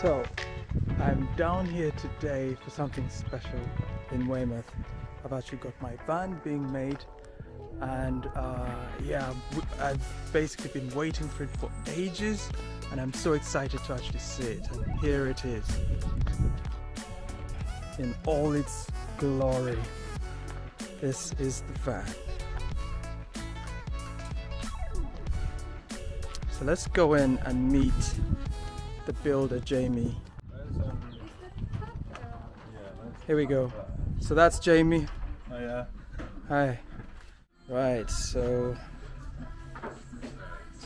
So, I'm down here today for something special in Weymouth. I've actually got my van being made, and yeah, I've basically been waiting for it for ages, and I'm so excited to actually see it. And here it is, in all its glory. This is the van. So let's go in and meet the builder, Jamie. Here we go. So that's Jamie. Oh yeah. Hi. Right, so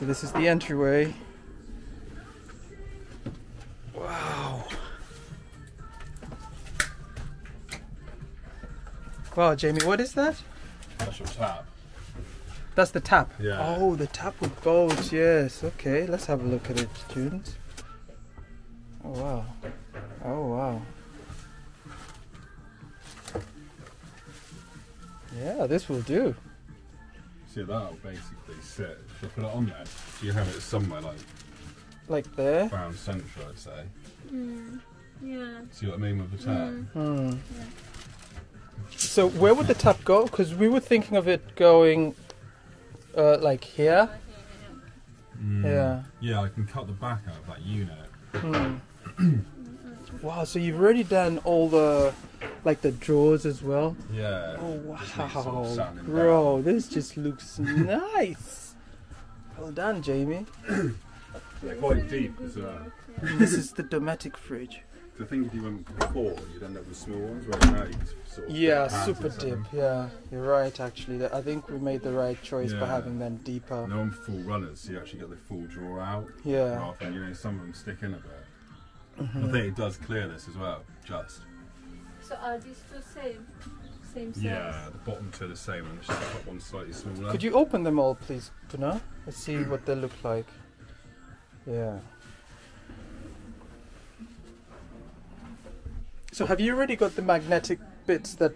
this is the entryway. Wow. Wow, Jamie, what is that? That's your tap. That's the tap. Yeah. Oh, the tap with bolts. Yes. Okay, let's have a look at it, students. Oh wow. Oh wow. Yeah, this will do. See, that'll basically sit. If you put it on there, so you have it somewhere Like there. round central, I'd say. Yeah. See what I mean with the tap? Hmm. So where would the tap go? Because we were thinking of it going like here. Yeah. Yeah, I can cut the back out of that unit. Wow, so you've already done all the, like the drawers as well? Yeah. Oh Just needs sort of wow, sanding bro, this just looks nice. Well done, Jamie. down. They're quite deep as well. This is the Dometic fridge. So I think if you went before, you'd end up with small ones, whereas now you can sort of Yeah, put hands super in something. deep. Yeah, you're right. Actually, I think we made the right choice by Yeah. having them deeper. No one full runners, so you actually get the full draw out. Yeah. Rather than, you know, some of them stick in a bit. I think it does clear this as well, just. So are these two same size? Yeah, the bottom two are the same, and it's just the top one's slightly smaller. Could you open them all, please, Puna? Let's see what they look like. Yeah. So have you already got the magnetic bits that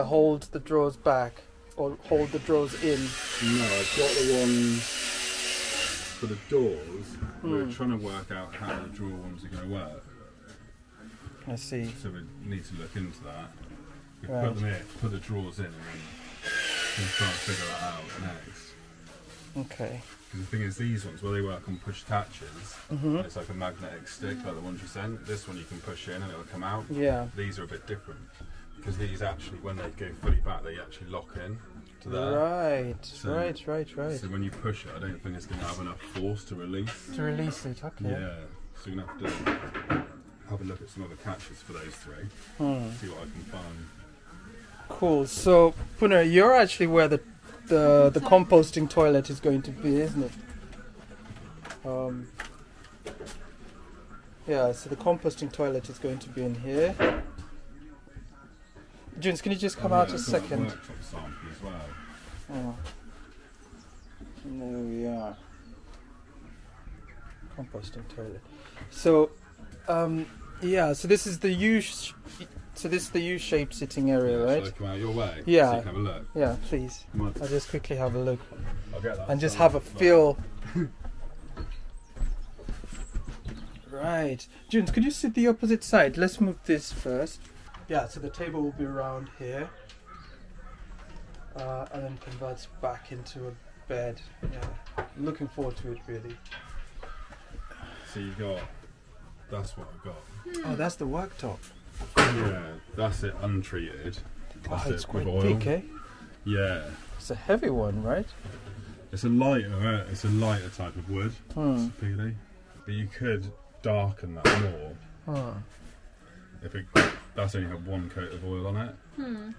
hold the drawers back or hold the drawers in? No, I've got the ones for the doors. We're trying to work out how the drawer ones are going to work. I see. So we need to look into that. We Right. put them in, put the drawers in, and then we'll try and figure that out next. Okay. Because the thing is, these ones, where they work on push attachers, it's like a magnetic stick, like the ones you sent. This one you can push in and it'll come out. Yeah. These are a bit different. Because these actually, when they go fully back, they actually lock in to there. Right. So- Right. So when you push it, I don't think it's going to have enough force to release. To release it. Okay. Yeah. So you're going to have to have a look at some other catches for those three. See what I can find. Cool. So, Puna, you're actually where the composting toilet is going to be, isn't it? Yeah. So the composting toilet is going to be in here. Junes, can you just come out yeah, a I've got second? workshop sample as well. Oh. And there we are. Composting toilet. So, yeah. So this is the U-shaped sitting area, Shall right? I come out your way? Yeah. So you can have a look. Yeah, please. Come on. I'll just quickly have a look I'll get that. and just started have a as well. feel. Right. Junes, could you sit the opposite side? Let's move this first. Yeah, so the table will be around here. And then converts back into a bed. Yeah. Looking forward to it, really. So you've got, that's what I've got. Oh, that's the worktop. Yeah, that's it untreated. That's Oh, it's it quite with oil. big, eh? Yeah, It's a heavy one, right? it's a lighter type of wood, really. But you could darken that more if it. That's only had one coat of oil on it,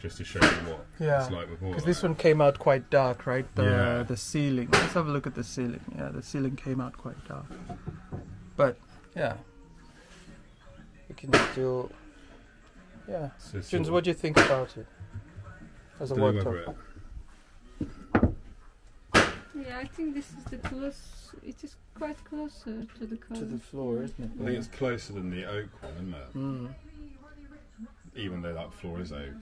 just to show you what Yeah. it's like with oil. Because on this it. one came out quite dark, right? Yeah. The ceiling. Let's have a look at the ceiling. Yeah, the ceiling came out quite dark. But, yeah. You can still... Yeah. So it's Junes, sort what do you think about it? As a of- don't know worktop? whether Yeah, I think this is the close. It is quite closer to the color. To the floor, isn't it? I think it's closer than the oak one, isn't it? Even though that floor is oak.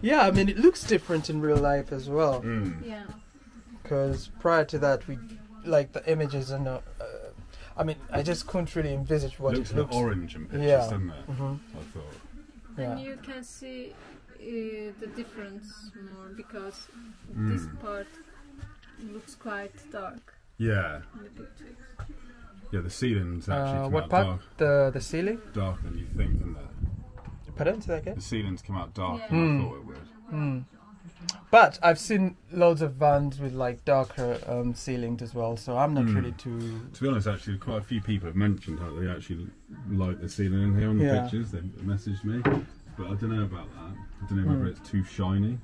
Yeah, I mean, it looks different in real life as well. Yeah. Because prior to that, we like the images and I mean, I just couldn't really envisage what looks it looks. orange in pictures, Yeah. doesn't it? Mhm. I thought. Yeah. And you can see the difference more because this part looks quite dark Yeah, in the pictures. yeah. The ceilings actually come What out part? The ceiling? darker than you think, isn't it? Pardon? Say that again? The ceilings come out darker Yeah. than I thought it would. Mm. But I've seen loads of vans with like darker ceilings as well, so I'm not really too. To be honest, actually, quite a few people have mentioned how they actually like the ceiling in here on the Yeah. pictures. They messaged me, but I don't know about that. I don't know whether it's too shiny.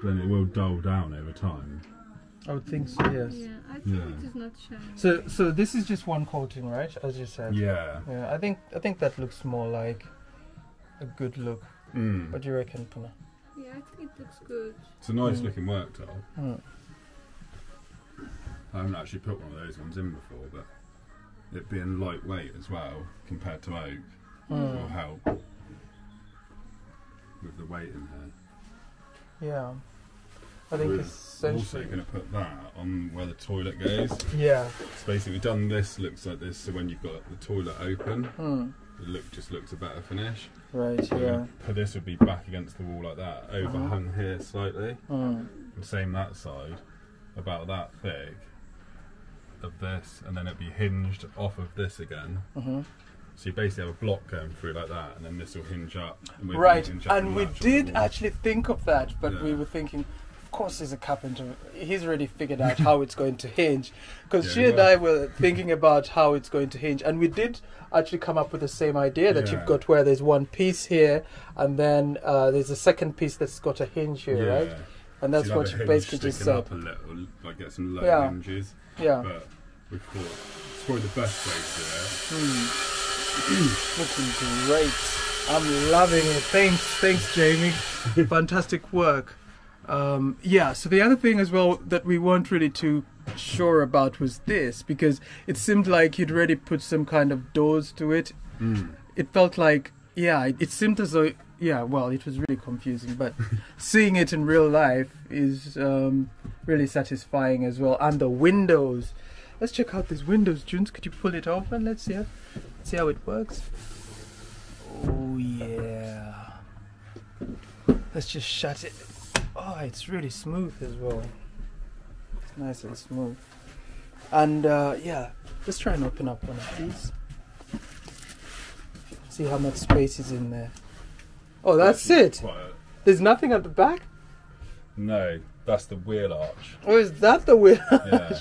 Then it will dull down over time. I would think so. Yes. Yeah, I think Yeah. it is not shiny. So this is just one coating, right? As you said. Yeah. Yeah. I think that looks more like a good look. Mm. What do you reckon, Puna? Yeah, I think it looks good. It's a nice looking worktop. Mm. I haven't actually put one of those ones in before, but it being lightweight as well compared to oak will help with the weight in here. Yeah. I think We're essentially. also going to put that on where the toilet goes. Yeah. So basically we've done this, looks like this, so when you've got the toilet open, Mm. it just looks a better finish. Right. So Yeah. this would be back against the wall like that, overhung here slightly, Mm. and same that side, about that thick of this, and then it'd be hinged off of this again. Mhm. So you basically have a block going through like that, and then this will hinge up. And we'll Right, hinge up and we latch on did the wall. actually think of that, but we Yeah. were thinking, of course, he's a carpenter. He's already figured out how it's going to hinge. Because Yeah, she we and were. I were thinking about how it's going to hinge, and we did actually come up with the same idea that Yeah. you've got where there's one piece here, and then there's a second piece that's got a hinge here, Yeah. right? And that's So what have you a hinge basically just sticking said. up a little, like get some low Yeah. hinges. Yeah. But we thought it's probably the best way to do it. Looking great. I'm loving it. Thanks, Jamie. Fantastic work. Yeah, so the other thing as well that we weren't really too sure about was this, because it seemed like you'd already put some kind of doors to it. It felt like, yeah, it seemed as though, yeah, well, it was really confusing, but seeing it in real life is really satisfying as well. And the windows. Let's check out these windows, Junes. Could you pull it open? Let's see how it works. Oh, yeah. Let's just shut it. Oh, it's really smooth as well. It's nice and smooth. And yeah, let's try and open up one of these. See how much space is in there. Oh, that's it. Quite There's nothing at the back. no, that's the wheel arch. Oh, is that the wheel? Yeah.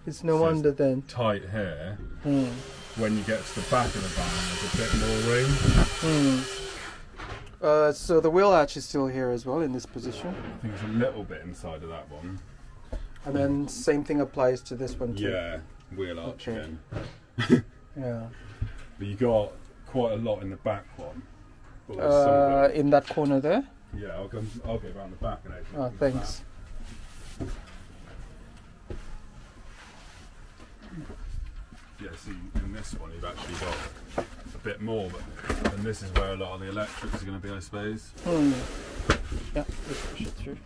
It's no So wonder then. Tight here. Hmm. When you get to the back of the van, there's a bit more room. So the wheel arch is still here as well in this position. I think it's a little bit inside of that one. And then same thing applies to this one too. Yeah, wheel arch Okay. again. Yeah. But you got quite a lot in the back one. But there's some of it- In that corner there. yeah, I'll go around the back and open Oh, it from the thanks. back. Yeah, see, in this one you've actually got a bit more, but and this is where a lot of the electrics are going to be, I suppose. Yeah, let's push it through.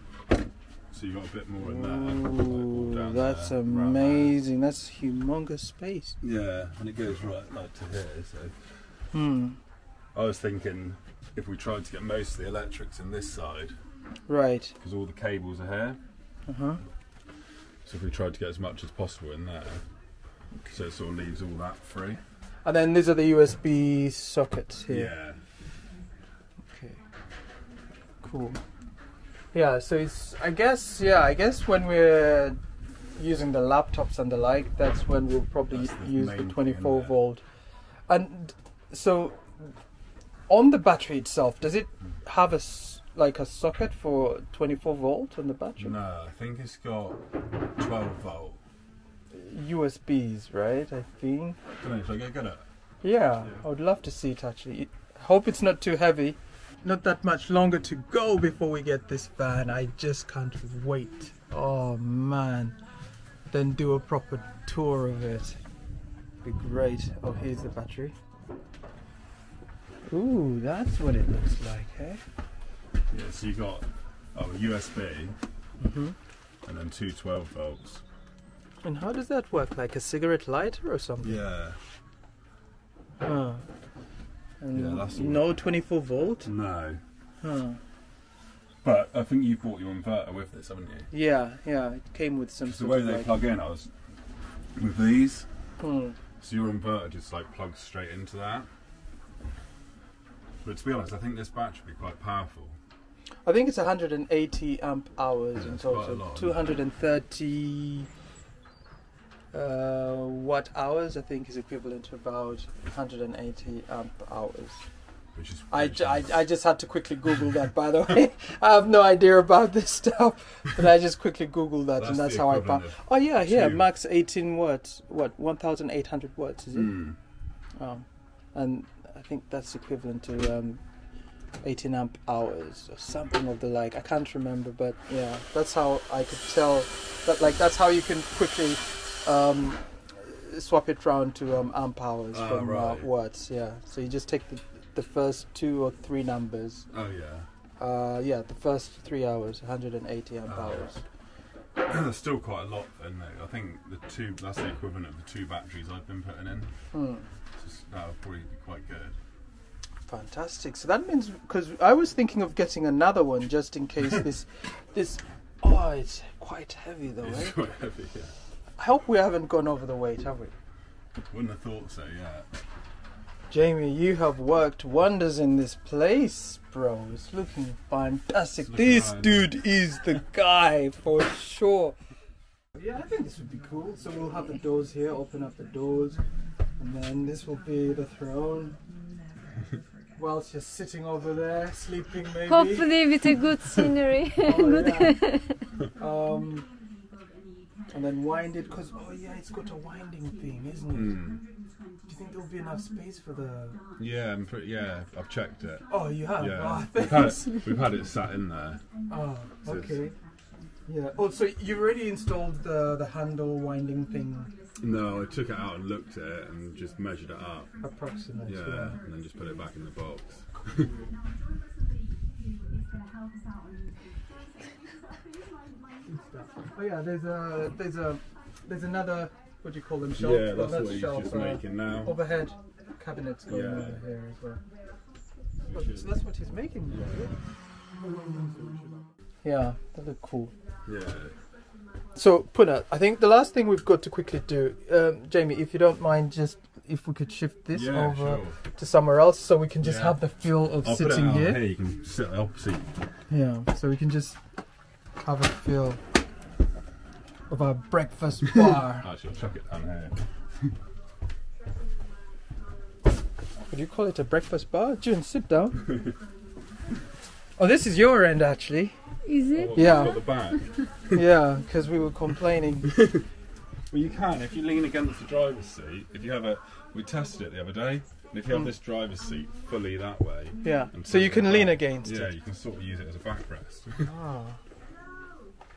So you've got a bit more in there. like, all Ooh, down that's there, around amazing. That's humongous space. there. Yeah, and it goes right like to here. So Hmm. I was thinking if we tried to get most of the electrics in this side, Right. because all the cables are here. Uh-huh. So if we tried to get as much as possible in there, so it sort of leaves all that free. And then these are the USB sockets here. Yeah. Okay. Cool. Yeah, so it's I guess when we're using the laptops and the like, that's when we'll probably That's the use main the thing, 24 yeah. volt. And so on the battery itself, does it have like a socket for 24 volt on the battery? No, I think it's got 12 volt. USBs, right? I think. I don't know, should I go get it? Yeah, I would love to see it actually. Hope it's not too heavy. Not that much longer to go before we get this van. I just can't wait. Oh man. Then do a proper tour of it. Be great. Oh, here's the battery. Ooh, that's what it looks like, eh? Yeah, so you got a USB Mm-hmm. and then two 12 volts. And how does that work? Like a cigarette lighter or something? Yeah. Huh. And Yeah, that's all. no 24 volt? No. Huh. But I think you bought your inverter with this, haven't you? Yeah, yeah, it came with some Because the sort way of they like... plug in, I was with these. Hmm. So your inverter just like plugs straight into that. But to be honest, I think this battery would be quite powerful. I think it's 180 amp hours in it's quite a total. lot, 230 watt hours, I think, is equivalent to about 180 amp hours. Which is I just had to quickly Google that, by the way. I have no idea about this stuff, but I just quickly Googled that, and that's the how I equivalent found. of Oh yeah, yeah, two. max 18 watts. What, 1,800 watts is it? Mm. Oh, and I think that's equivalent to 18 amp hours or something of the like. I can't remember, but yeah, that's how I could tell that. Like that's how you can quickly swap it round to amp hours from right. watts. Yeah, so you just take the first 2 or 3 numbers. Oh yeah. Yeah, the first 3 hours, 180 amp hours. There's still quite a lot in there. I think that's the equivalent of the 2 batteries I've been putting in. Hmm. So that would probably be quite good. Fantastic. So that means, because I was thinking of getting another one just in case this. Oh, it's quite heavy though, It's eh? quite heavy, yeah. I hope we haven't gone over the weight, have we? Wouldn't have thought so, yeah. Jamie, you have worked wonders in this place, bro. It's looking fantastic. It's looking This right, dude is the guy for sure. Yeah, I think this would be cool. So we'll have the doors here, open up the doors, and then this will be the throne. Whilst you're sitting over there, sleeping maybe. Hopefully with a good scenery. Oh, yeah. And then wind it, because, oh yeah, it's got a winding thing, isn't it? Mm. Do you think there'll be enough space for the... Yeah, I've checked it. Oh, you have? Yeah, Oh, we've had it sat in there. oh, So okay. Yeah. Oh, so you've already installed the handle winding thing No, I took it out and looked at it and just measured it up. approximately? Yeah, and then just put it back in the box. Oh yeah, there's another, what do you call them, shelf? Yeah, Well, that's what he's shelf, just making now. Overhead cabinets going Yeah. over here as well. So that's what he's making. Yeah, they look cool. Yeah. So, Puna, I think the last thing we've got to quickly do, Jamie, if you don't mind, just if we could shift this over Sure. to somewhere else so we can just Yeah. have the feel of I'll put it sitting out here. You can sit opposite. Yeah, so we can just have a feel of our breakfast bar. Actually, I'll chuck it down here. Would you call it a breakfast bar? June, sit down. Oh, this is your end, actually. Is it? Yeah. Got the back. Yeah, because we were complaining. Well, you can if you lean against the driver's seat. If you have we tested it the other day. And if you have this driver's seat fully that way. Yeah, and so you tilt can it lean back, against yeah, it. you can sort of use it as a backrest. Ah,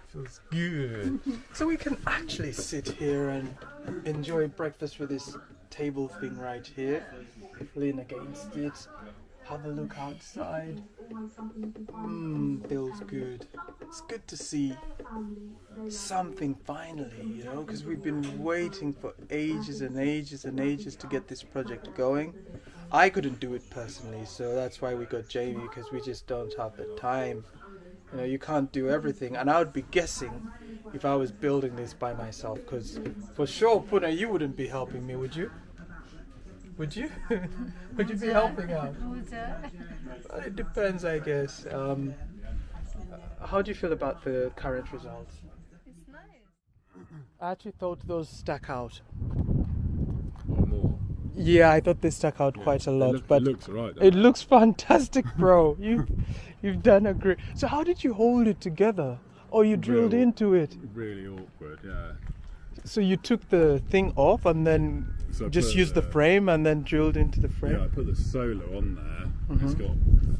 feels good. So we can actually sit here and enjoy breakfast with this table thing right here. Lean against it. Have a look outside. Feels good. It's good to see something finally, you know, because we've been waiting for ages and ages and ages to get this project going. I couldn't do it personally, so that's why we got Jamie, because we just don't have the time. You know, you can't do everything, and I would be guessing if I was building this by myself, because for sure, Puna, you wouldn't be helping me, would you? Would you? Would you be helping out? Well, it depends, I guess. How do you feel about the current results? It's nice. I actually thought those stuck out. Or more. Yeah, I thought they stuck out quite a lot, but it looks alright. it looks fantastic, bro. You've done a great. So how did you hold it together? Oh, you drilled Real- into it. Really awkward, yeah. So you took the thing off and then So I just put used the frame and then drilled into the frame. Yeah, I put the solar on there. It's got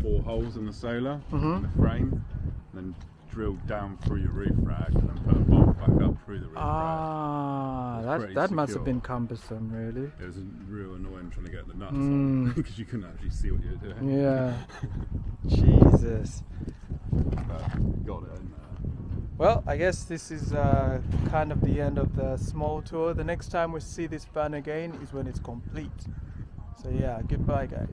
4 holes in the solar in the frame. And then drilled down through your roof rack and then put a bolt back up through the roof Ah, pretty that must have secure. been cumbersome, really. rack. It was real annoying trying to get the nuts on because you couldn't actually see what you were doing. Yeah. Jesus. But got it in there. Well, I guess this is kind of the end of the small tour. The next time we see this van again is when it's complete. So yeah, goodbye guys.